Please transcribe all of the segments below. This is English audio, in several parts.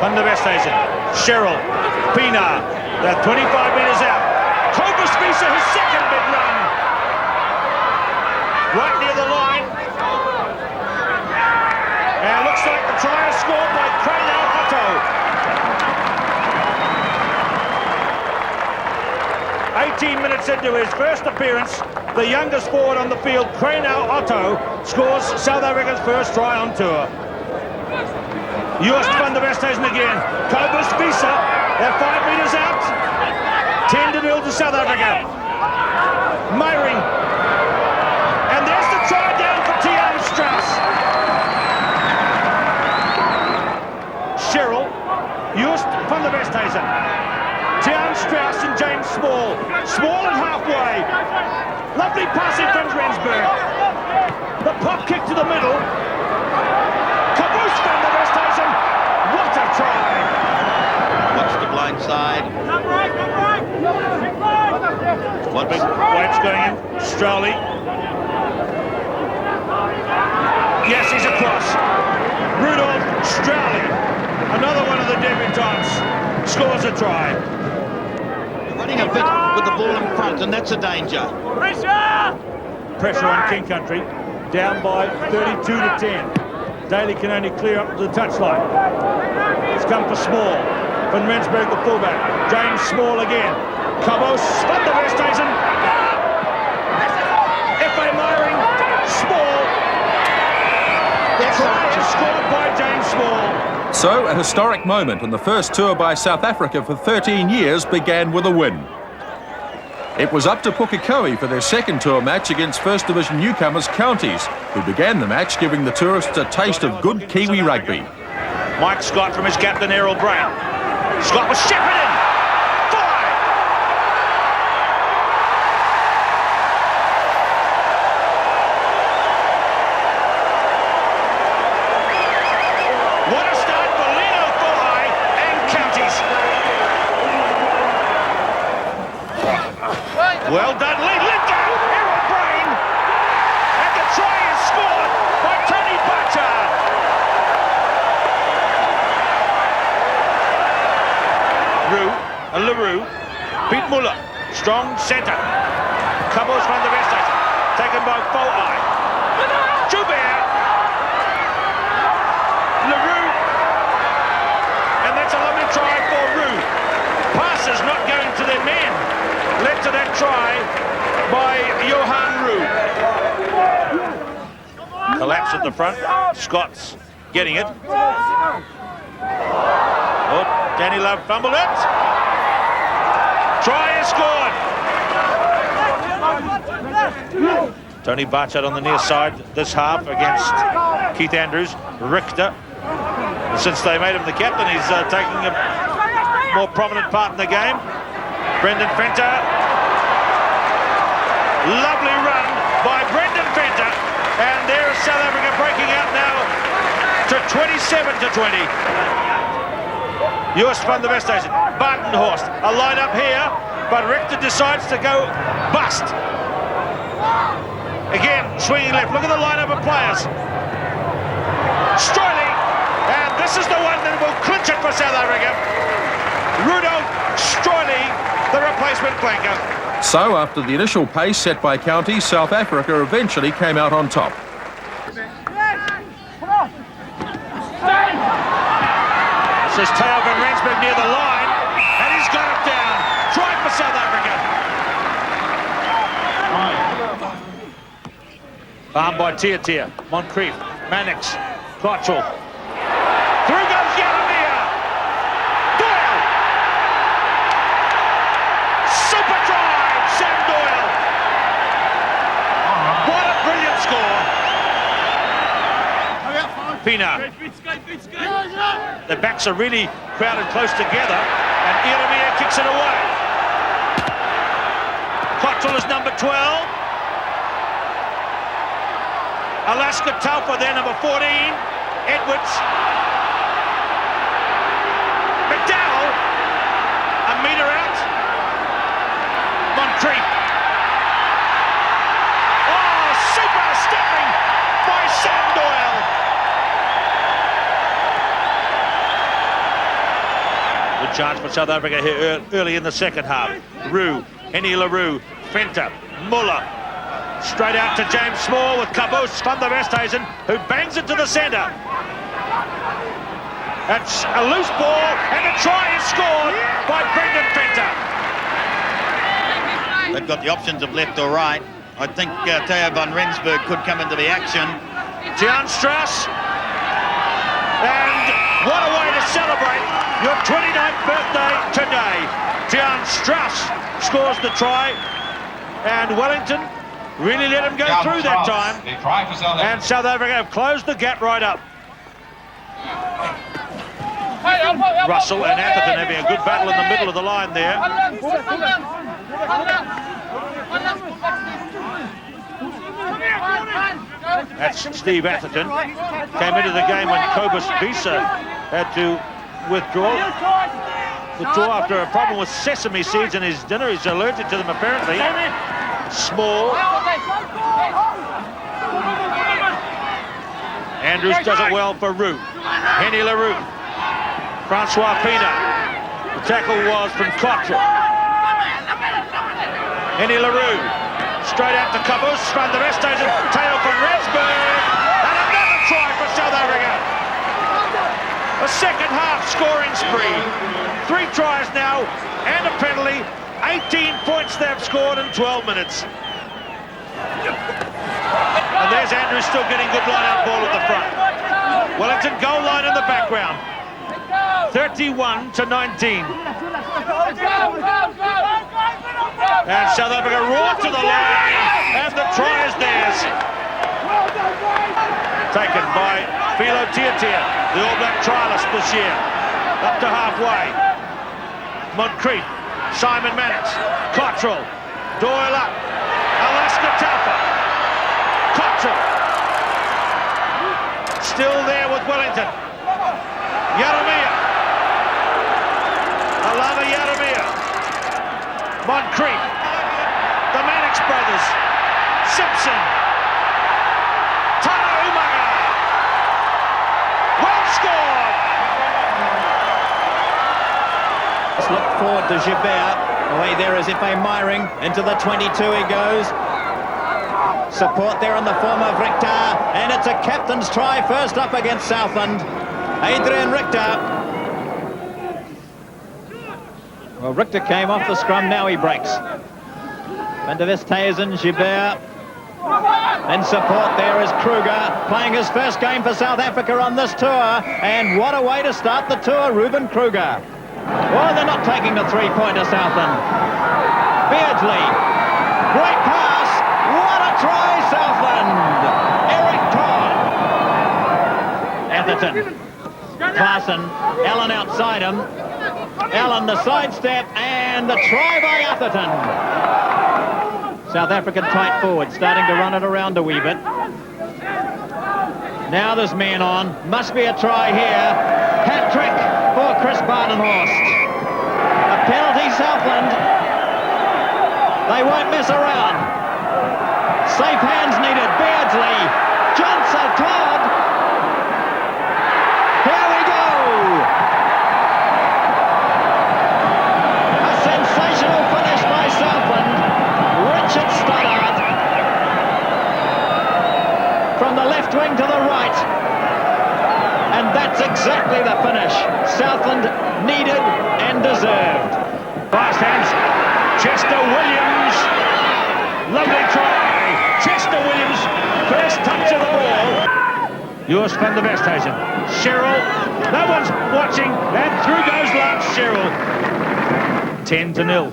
Van der Westhuizen, Cheryl, Pina, they're 25 metres out. Cobus Visa, his second big run. Right near the line. And it looks like the try is scored by Craynell Otto. 18 minutes into his first appearance, the youngest forward on the field, Craynell Otto, scores South Africa's first try on tour. Joost van der Westhuizen again. Cobus Visa, they're 5 metres out. 10-0 to South Africa. Meyering. And there's the try down for Tiaan Strauss. Cheryl, Joost van der Westhuizen. Tiaan Strauss and James Small. Small at halfway. Lovely passing from Rensburg. The pop kick to the middle. Cobus van der Westhuizen. What a try. Watch the blind side. One big wedge going in. Strowley. Yes, he's across. Rudolph Strowley, another one of the debutants, scores a try. Running a bit with the ball in front, and that's a danger. Pressure on King Country, down by 32 to 10. Daly can only clear up to the touchline. It's come for Small. Van Rensburg, the fullback. James Small again. Cobus van der Westhuizen. F.A. Meyering. Small. The try is scored by James Small. So, a historic moment, and the first tour by South Africa for 13 years began with a win. It was up to Pukekohe for their second tour match against First Division newcomers Counties, who began the match giving the tourists a taste of good Kiwi rugby. Mike Scott from his captain Errol Brown. Scott was shepherded. Fly! What a start for Lino Fohai and Counties. Well done, Lee. Let go! Errol Brain. And the try is scored by Tony Butcher. LaRue, Pete Muller, strong centre. Cobus van der Westhuizen, taken by Fohai. Joubert, LaRue, and that's a lovely try for Rue. Passes not going to their men, led to that try by Johan Rue. Collapse at the front, Scott's getting it. Oh, Danny Love fumbled it. Try is scored. Tony Barchard on the near side this half against Keith Andrews. Richter, since they made him the captain, he's taking a more prominent part in the game. Brendan Venter. Lovely run by Brendan Venter. And there is South Africa breaking out now to 27 to 20. Joost van der Westhuizen, Bartenhorst, a line up here, but Richter decides to go bust. Again, swinging left. Look at the lineup of players. Stroley, and this is the one that will clinch it for South Africa. Rudolph Stroley, the replacement flanker. So, after the initial pace set by County, South Africa eventually came out on top. This is Theo van Rensburg near the line, and he's got it down. Try for South Africa. Armed by Tia, Moncrief, Mannix, Cottrell. Through goes Yalamia. Doyle. Super drive, Sam Doyle. What a brilliant score. Pina. The backs are really crowded close together, and Yalamia kicks it away. Cottrell is number 12. Alaska Taufa there, number 14. Edwards. McDowell. A metre out. Moncrief. Oh, super stepping by Sam Doyle. Good chance for South Africa here early in the second half. Henny LaRue, Fenter, Muller. Straight out to James Small with Caboose van der Westhuizen, who bangs it to the centre. That's a loose ball, and the try is scored by Brendan Fenter. They've got the options of left or right. I think Theo van Rensburg could come into the action. Jan Strauss. And what a way to celebrate your 29th birthday today. Jan Strauss scores the try, and Wellington really let him go through that time. And South Africa have closed the gap right up. Russell and Atherton having a good battle in the middle of the line there. That's Steve Atherton. Came into the game when Cobus Visa had to withdraw after a problem with sesame seeds in his dinner. He's allergic to them apparently. Small. Andrews does it well for Roux. Henny LaRue. Francois Pina. The tackle was from Cottrell. Henny LaRue. Straight out to Caboose. Van der Westhuizen. Tail from Rensburg. And another try for South Africa. A second half scoring spree. 3 tries now and a penalty. 18 points they've scored in 12 minutes. And there's Andrews still getting good line-out ball at the front. Wellington goal line in the background. 31 to 19. And South Africa roar to the line, and the try is theirs. Taken by Philo Tiatia, the All Black trialist this year. Up to halfway. Moncrief, Simon Mannix, Cottrell, Doyle up, Alaska Taufa, Cottrell. Still there with Wellington. Yaramia. Alana Yaramia. Moncrief. The Mannix brothers. Simpson. Tana Umaga. Well scored. Let's look forward to Gibert. Away there is Ife Myring. Into the 22 he goes. Support there in the form of Richter. And it's a captain's try first up against Southland. Adrian Richter. Well, Richter came off the scrum, now he breaks. Van der Westhuizen, Gibert. In support there is Kruger, playing his first game for South Africa on this tour. And what a way to start the tour, Ruben Kruger. Well, they're not taking the three-pointer, Southland. Beardsley. Great pass. What a try, Southland. Eric Todd. Atherton. Clarkson, Allen outside him. Allen the sidestep and the try by Atherton. South African tight forward, starting to run it around a wee bit. Now there's man on. Must be a try here. Hat-trick for Chris Badenhorst. A penalty, Southland. They won't mess around. Safe hands needed. Beardsley. Johnson, Todd. Here we go! A sensational finish by Southland. Richard Stoddart. From the left wing to the right. And that's exactly the finish Southland needed and deserved. Fast hands. Chester Williams. Lovely try. Chester Williams. First touch of the ball. Yours van der Westhuizen. Sherrill. No one's watching. And through goes Lance Sherrill. 10-0.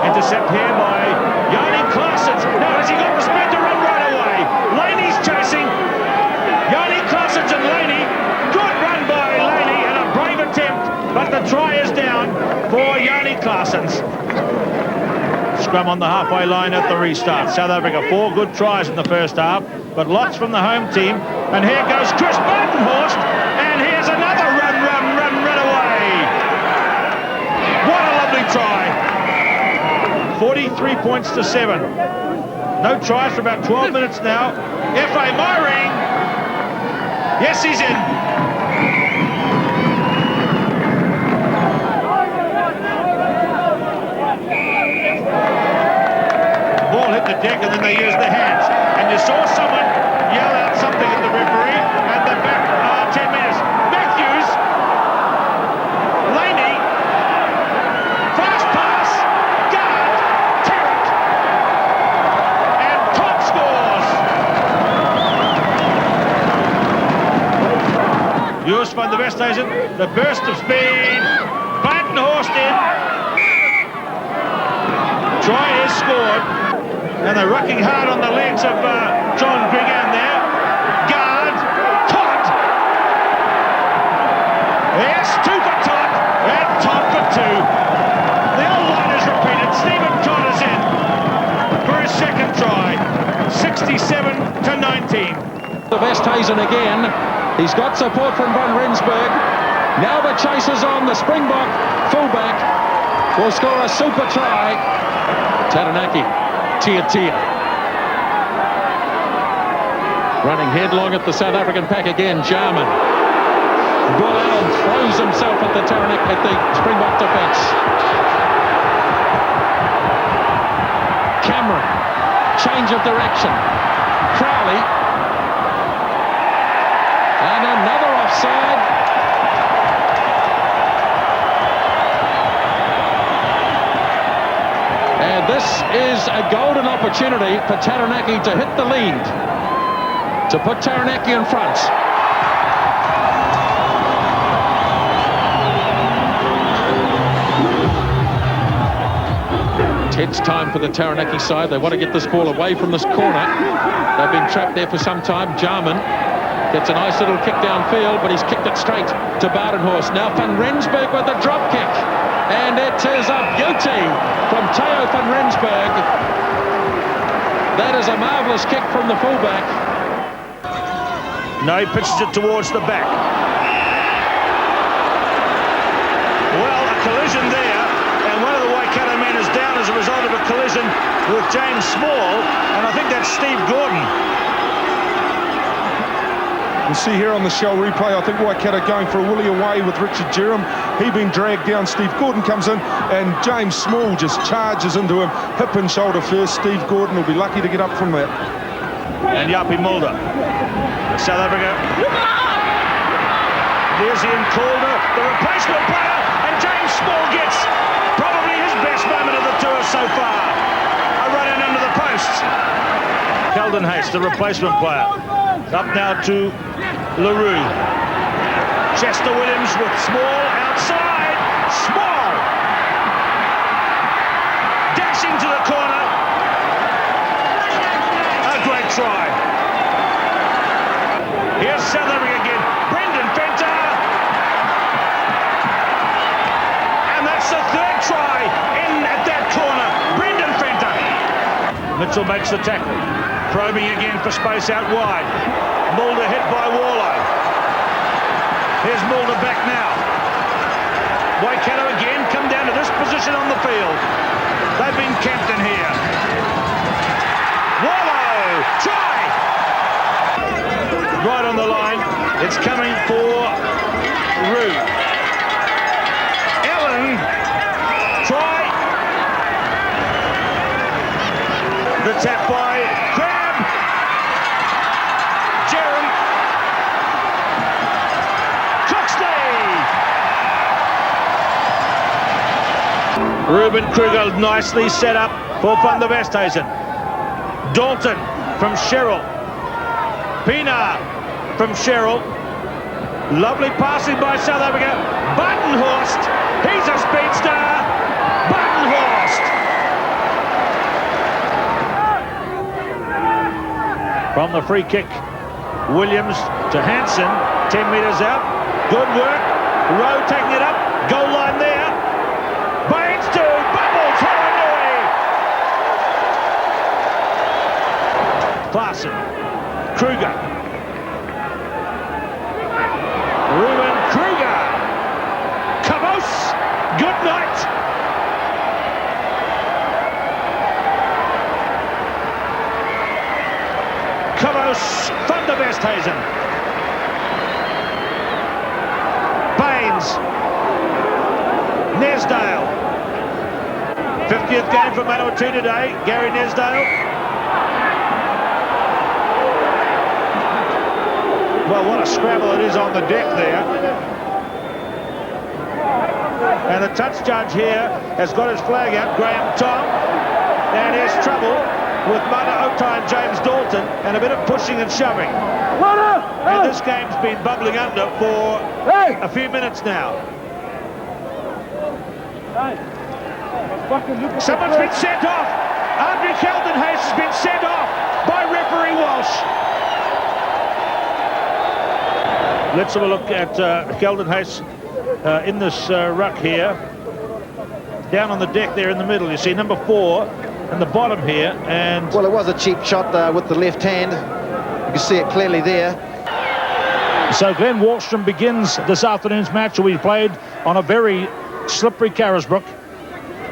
Intercept here by Yanni Claessens. Now has he got the speed to run right away? Laney's chasing. Yanni Claessens and Laney. Good run by Laney and a brave attempt. But the try is down for Yanni Claessens. Scrum on the halfway line at the restart. South Africa 4 good tries in the first half, but lots from the home team. And here goes Chris Badenhorst, and here's another run away. What a lovely try. 43 points to 7. No tries for about 12 minutes now. F.A. Myring. Yes, he's in. they use their hands. And you saw someone yell out something at the referee, and they're back 10 metres. Matthews, Laney, fast pass, guard, Tarrant, and Top scores. Joost van der Westhuizen, the burst of speed, Buitenhorst in. Try is scored, and they're rocking hard on the legs of John Grigan there. Guard, Todd. Yes, 2 for Todd, and Todd for 2. The old line is repeated. Stephen Todd is in for his second try. 67 to 19. The Westhuizen again. He's got support from Van Rensburg. Now the chase is on. The Springbok fullback will score a super try. Taranaki, Tia. Running headlong at the South African pack again, Jarman. Boyle throws himself at the Springbok defence. Cameron, change of direction. Crowley. And another offside. And this is a golden opportunity for Taranaki to hit the lead, to put Taranaki in front. Tense time for the Taranaki side. They want to get this ball away from this corner. They've been trapped there for some time. Jarman gets a nice little kick downfield, but he's kicked it straight to Buitenhorst. Now Van Rensburg with a drop kick. And it is a beauty from Theo van Rensburg. That is a marvellous kick from the fullback. No, he pitches it towards the back. Well, a collision there, and one of the Waikato men is down as a result of a collision with James Small, and I think that's Steve Gordon. You see here on the Shell replay, I think Waikato going for a woolly away with Richard Jerram. He being dragged down. Steve Gordon comes in, and James Small just charges into him, hip and shoulder first. Steve Gordon will be lucky to get up from that. And Yapi Mulder, South Africa. There's Ian Calder, the replacement player, and James Small gets probably his best moment of the tour so far. A run in under the posts. Keldon Hayes, the replacement player. Up now to LaRue. Chester Williams with Small outside. Small! Dashing to the corner. A great try. Here's South Africa again. Brendan Venter. And that's the third try in at that corner. Brendan Venter. Mitchell makes the tackle. Probing again for space out wide. Mulder hit by Warlow. Here's Mulder back now. Waikato again come down to this position on the field. They've been camped in here. Warlow, try! Right on the line. It's coming for Rue. Ellen, try. The tap by Crab. Jerram. Coxley. Ruben Kruger nicely set up for Van der Westhuizen. Dalton from Sherrill. Pienaar from Sherrill. Lovely passing by South Africa. Buitenhorst. He's a speedster. Buitenhorst. From the free kick, Williams to Hansen, 10 metres out. Good work. Rowe taking it up. Goal line there. Baines to Bubbles. Horanui. Clarkson. Kruger. Ruben Kruger. Kavos. Good night. Kavos. Van der Westhuizen. Baines. Nesdale. 50th game for Manawatu today. Gary Nesdale. Well, what a scrabble it is on the deck there. And the touch judge here has got his flag out, Graham Tom. And there's trouble with Mana Otai and James Dalton, and a bit of pushing and shoving. And this game's been bubbling under for a few minutes now. Someone's been sent off. Andre Keldenhuis has been sent off by referee Walsh. Let's have a look at Keldenhuis in this ruck here. Down on the deck there in the middle, you see number 4 in the bottom here. And well, it was a cheap shot with the left hand. You can see it clearly there. So Glenn Wallstrom begins this afternoon's match. We played on a very slippery Carisbrook,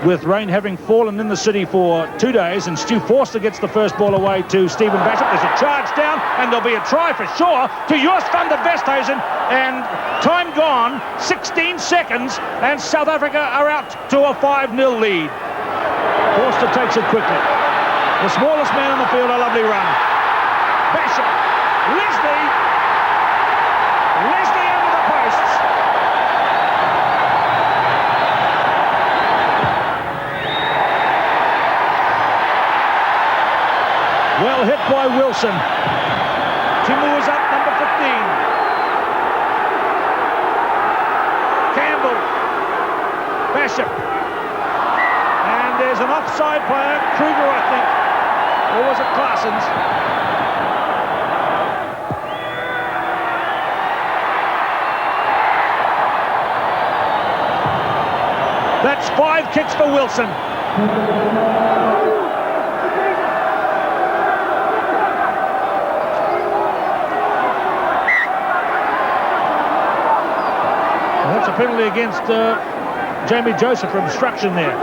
with rain having fallen in the city for 2 days, and Stu Forster gets the first ball away to Stephen Bishop. There's a charge down, and there'll be a try for sure to Joost van der Westhuizen, and time gone, 16 seconds, and South Africa are out to a 5-0 lead. Forster takes it quickly. The smallest man on the field, a lovely run. Bishop, Leslie over the posts. Well hit by Wilson. Timu is up, number 15. Campbell. Bishop. And there's an offside player, Kruger, I think. Or was it Claessens? That's 5 kicks for Wilson. That's a penalty against Jamie Joseph for obstruction there.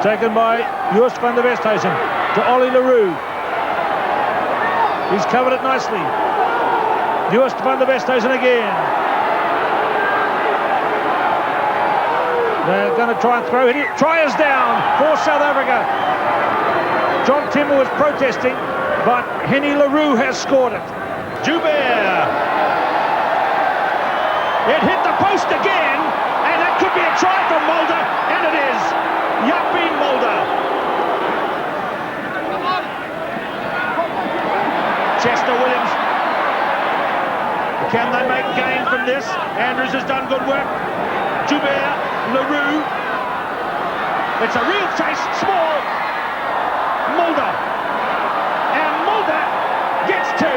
Taken by Joost van der Westhuizen to Ollie Leroux. He's covered it nicely. Joost van der Westhuizen again. They're going to try and throw it. Try is down for South Africa. John Timu is protesting, but Henny Leroux has scored it. Joubert. It hit the post again, and that could be a try for Mulder, and it is. Yappie Mulder. Chester Williams. Can they make gain from this? Andrews has done good work. Joubert, Leroux. It's a real chase, small. Mulder. And Mulder gets 2.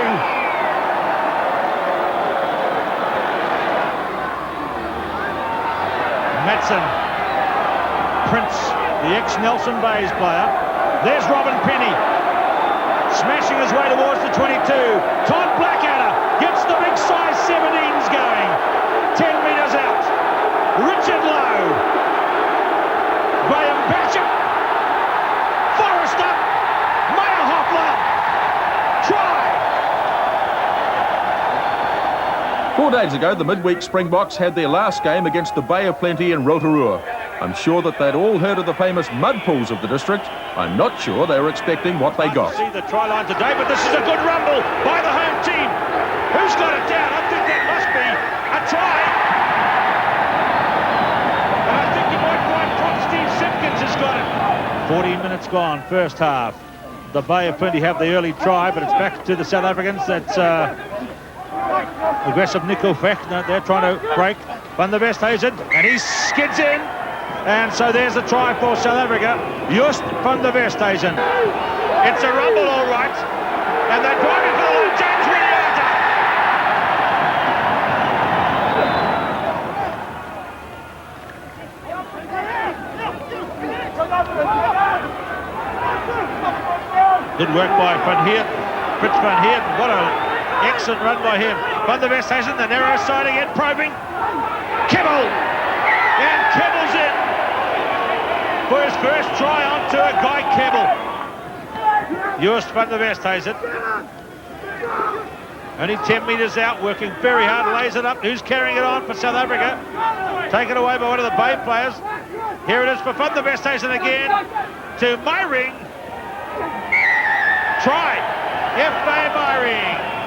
Madsen, Prince, the ex-Nelson Bays player. There's Robin Penny, smashing his way towards the 22. Todd Blackadder gets the big size 17s going. 10 metres out. Richard Lowe. Graham Bishop. Forrester. Meyer Hoffler. Try. 4 days ago, the midweek Springboks had their last game against the Bay of Plenty in Rotorua. I'm sure that they'd all heard of the famous mud pools of the district. I'm not sure they were expecting what they got. See the try line today, but this is a good rumble by the home team. Who's got it down? I think that must be a try. And I think you might find Prop Steve Simpkins has got it. 14 minutes gone, first half. The Bay of Plenty have the early try, but it's back to the South Africans. That's aggressive Nico Vech. They're trying to break Van der Westhuizen, and he skids in. And so there's a try for South Africa. Joost van der Westhuizen. It's a rumble, all right. And they're driving for the line. James Williams. Good work by Van Heert. Fritz Van Heert. What an excellent run by him. Van der Westhuizen, the narrow side again, probing. Kibble. And Kibble's in for his first try on tour, Guy Kebble. Joost van der Westhuizen. Only 10 metres out, working very hard, lays it up. Who's carrying it on for South Africa? Taken away by one of the Bay players. Here it is for Van der Westhuizen again to Meyring. Try, F.A. Meyring.